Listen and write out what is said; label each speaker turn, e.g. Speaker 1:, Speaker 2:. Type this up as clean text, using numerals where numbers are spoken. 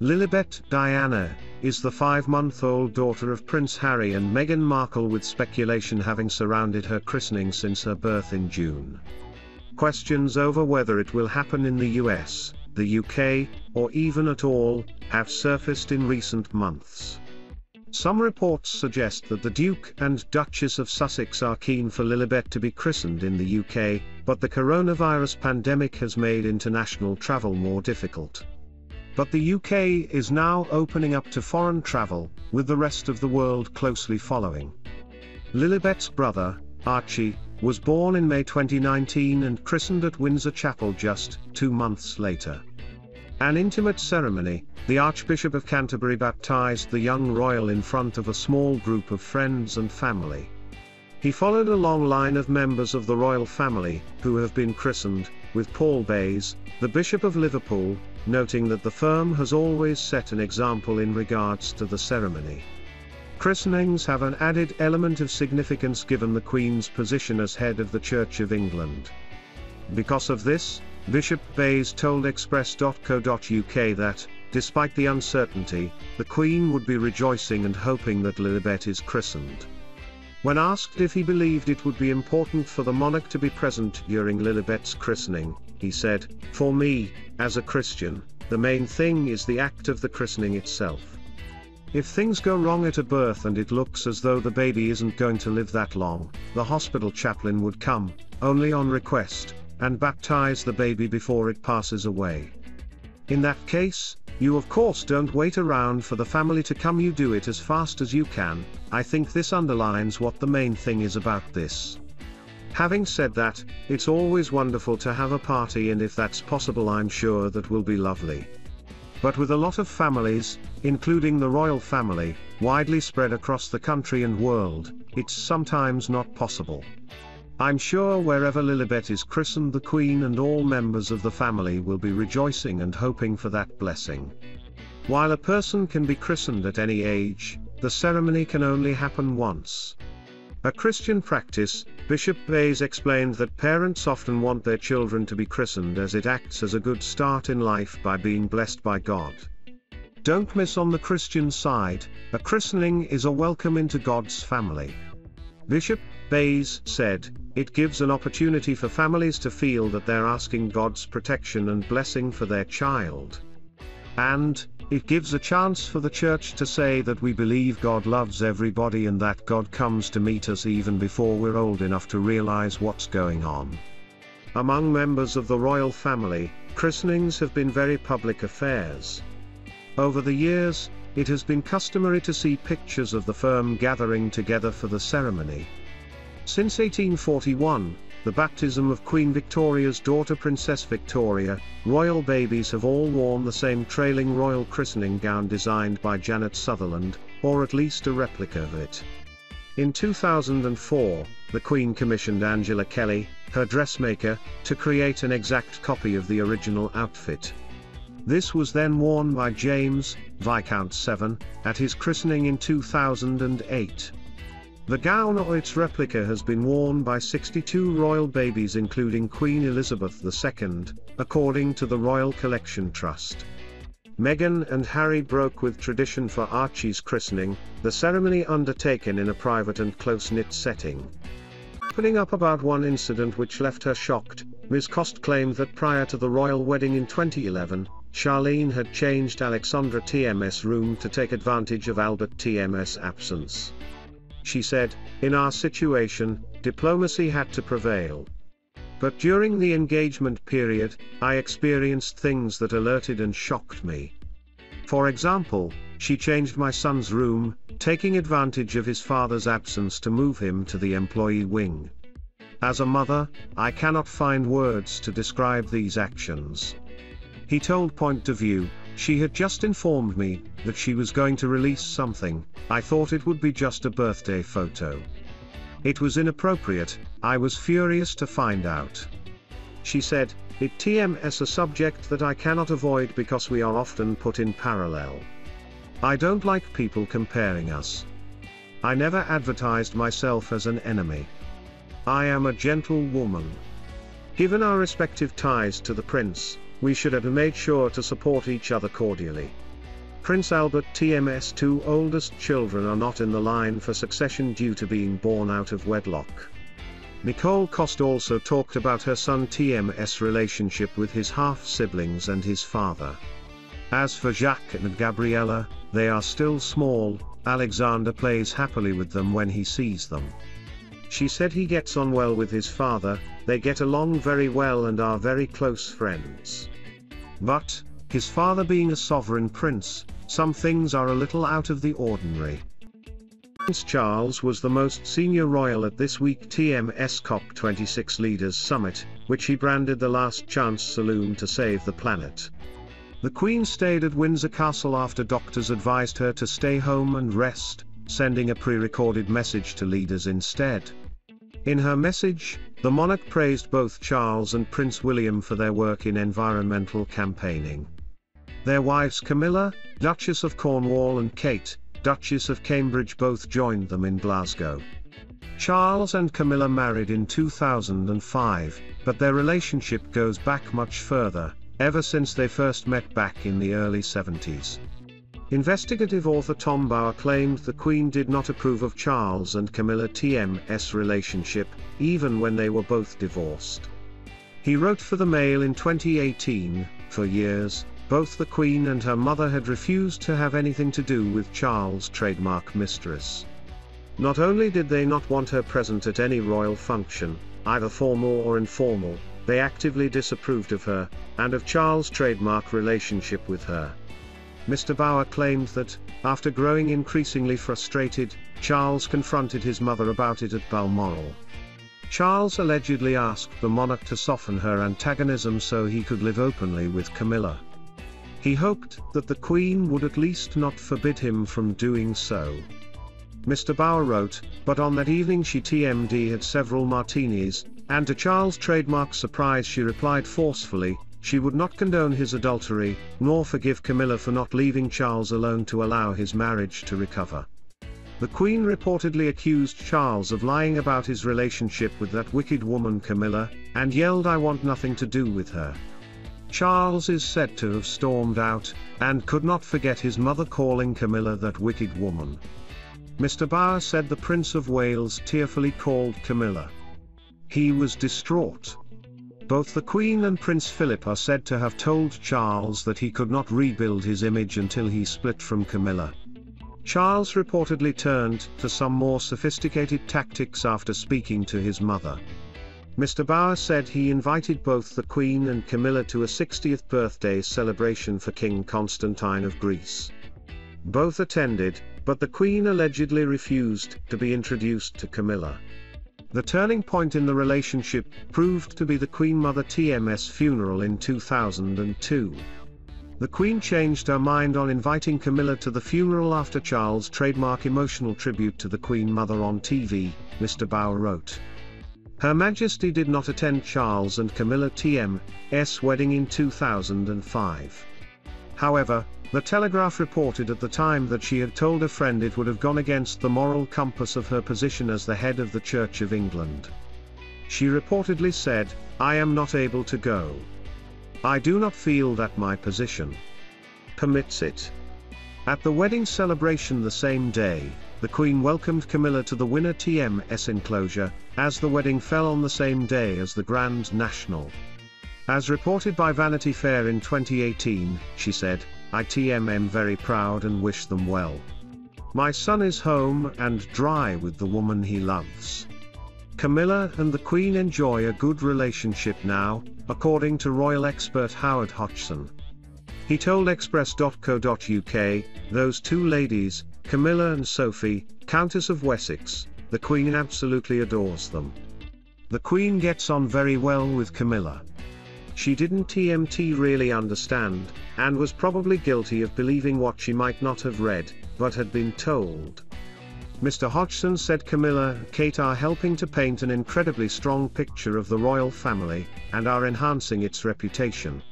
Speaker 1: Lilibet Diana is the 5-month-old daughter of Prince Harry and Meghan Markle, with speculation having surrounded her christening since her birth in June. Questions over whether it will happen in the US, the UK, or even at all, have surfaced in recent months. Some reports suggest that the Duke and Duchess of Sussex are keen for Lilibet to be christened in the UK, but the coronavirus pandemic has made international travel more difficult. But the UK is now opening up to foreign travel, with the rest of the world closely following. Lilibet's brother, Archie, was born in May 2019 and christened at Windsor Chapel just 2 months later. An intimate ceremony, the Archbishop of Canterbury baptized the young royal in front of a small group of friends and family. He followed a long line of members of the royal family, who have been christened, with Paul Bayes, the Bishop of Liverpool, noting that the firm has always set an example in regards to the ceremony. Christenings have an added element of significance given the Queen's position as head of the Church of England. Because of this, Bishop Bayes told Express.co.uk that, despite the uncertainty, the Queen would be rejoicing and hoping that Lilibet is christened. When asked if he believed it would be important for the monarch to be present during Lilibet's christening, he said, "For me, as a Christian, the main thing is the act of the christening itself. If things go wrong at a birth and it looks as though the baby isn't going to live that long, the hospital chaplain would come, only on request, and baptize the baby before it passes away. In that case, you of course don't wait around for the family to come, you do it as fast as you can. I think this underlines what the main thing is about this. Having said that, it's always wonderful to have a party, and if that's possible I'm sure that will be lovely. But with a lot of families, including the royal family, widely spread across the country and world, it's sometimes not possible. I'm sure wherever Lilibet is christened, the Queen and all members of the family will be rejoicing and hoping for that blessing. While a person can be christened at any age, the ceremony can only happen once. A Christian practice, Bishop Bayes explained that parents often want their children to be christened as it acts as a good start in life by being blessed by God. Don't miss on the Christian side, a christening is a welcome into God's family. Bishop Bayes said, "It gives an opportunity for families to feel that they're asking God's protection and blessing for their child. And, it gives a chance for the church to say that we believe God loves everybody and that God comes to meet us even before we're old enough to realize what's going on." Among members of the royal family, christenings have been very public affairs. Over the years, it has been customary to see pictures of the firm gathering together for the ceremony. Since 1841, the baptism of Queen Victoria's daughter Princess Victoria, royal babies have all worn the same trailing royal christening gown designed by Janet Sutherland, or at least a replica of it. In 2004, the Queen commissioned Angela Kelly, her dressmaker, to create an exact copy of the original outfit. This was then worn by James, Viscount Severn, at his christening in 2008. The gown or its replica has been worn by 62 royal babies including Queen Elizabeth II, according to the Royal Collection Trust. Meghan and Harry broke with tradition for Archie's christening, the ceremony undertaken in a private and close-knit setting. Opening up about one incident which left her shocked, Ms. Cost claimed that prior to the royal wedding in 2011, Charlene had changed Alexandra TM's room to take advantage of Albert TM's absence. She said, "In our situation, diplomacy had to prevail. But during the engagement period, I experienced things that alerted and shocked me. For example, she changed my son's room, taking advantage of his father's absence to move him to the employee wing. As a mother, I cannot find words to describe these actions." He told Point of View, "She had just informed me that she was going to release something. I thought it would be just a birthday photo. It was inappropriate. I was furious to find out." She said, "It TMS a subject that I cannot avoid because we are often put in parallel. I don't like people comparing us. I never advertised myself as an enemy. I am a gentle woman. Given our respective ties to the prince, we should have made sure to support each other cordially. Prince Albert TM's two oldest children are not in the line for succession due to being born out of wedlock. Nicole Cost also talked about her son TM's relationship with his half-siblings and his father. As for Jacques and Gabriella, they are still small. Alexander plays happily with them when he sees them. She said he gets on well with his father, they get along very well and are very close friends. But, his father being a sovereign prince, some things are a little out of the ordinary. Prince Charles was the most senior royal at this week's TMS COP26 Leaders Summit, which he branded the last chance saloon to save the planet. The Queen stayed at Windsor Castle after doctors advised her to stay home and rest, sending a pre-recorded message to leaders instead. In her message, the monarch praised both Charles and Prince William for their work in environmental campaigning. Their wives Camilla, Duchess of Cornwall, and Kate, Duchess of Cambridge, both joined them in Glasgow. Charles and Camilla married in 2005, but their relationship goes back much further, ever since they first met back in the early 70s. Investigative author Tom Bower claimed the Queen did not approve of Charles and Camilla TM's relationship, even when they were both divorced. He wrote for the Mail in 2018, "For years, both the Queen and her mother had refused to have anything to do with Charles' trademark mistress. Not only did they not want her present at any royal function, either formal or informal, they actively disapproved of her, and of Charles' trademark relationship with her." Mr. Bower claimed that, after growing increasingly frustrated, Charles confronted his mother about it at Balmoral. Charles allegedly asked the monarch to soften her antagonism so he could live openly with Camilla. He hoped that the Queen would at least not forbid him from doing so. Mr. Bower wrote, "But on that evening she TMD had several martinis, and to Charles' trademark surprise she replied forcefully, she would not condone his adultery, nor forgive Camilla for not leaving Charles alone to allow his marriage to recover." The Queen reportedly accused Charles of lying about his relationship with that wicked woman Camilla, and yelled, "I want nothing to do with her." Charles is said to have stormed out, and could not forget his mother calling Camilla that wicked woman. Mr. Bower said the Prince of Wales tearfully called Camilla. He was distraught. Both the Queen and Prince Philip are said to have told Charles that he could not rebuild his image until he split from Camilla. Charles reportedly turned to some more sophisticated tactics after speaking to his mother. Mr. Bower said he invited both the Queen and Camilla to a 60th birthday celebration for King Constantine of Greece. Both attended, but the Queen allegedly refused to be introduced to Camilla. The turning point in the relationship proved to be the Queen Mother TM's funeral in 2002. The Queen changed her mind on inviting Camilla to the funeral after Charles' trademark emotional tribute to the Queen Mother on TV, Mr. Bower wrote. Her Majesty did not attend Charles and Camilla TM's wedding in 2005. However, The Telegraph reported at the time that she had told a friend it would have gone against the moral compass of her position as the head of the Church of England. She reportedly said, "I am not able to go. I do not feel that my position permits it." At the wedding celebration the same day, the Queen welcomed Camilla to the Windsor TM's enclosure, as the wedding fell on the same day as the Grand National. As reported by Vanity Fair in 2018, she said, "I am very proud and wish them well. My son is home and dry with the woman he loves." Camilla and the Queen enjoy a good relationship now, according to royal expert Howard Hodgson. He told Express.co.uk, "Those two ladies, Camilla and Sophie, Countess of Wessex, the Queen absolutely adores them. The Queen gets on very well with Camilla. She didn't really understand, and was probably guilty of believing what she might not have read, but had been told." Mr. Hodgson said Camilla and Kate are helping to paint an incredibly strong picture of the royal family, and are enhancing its reputation.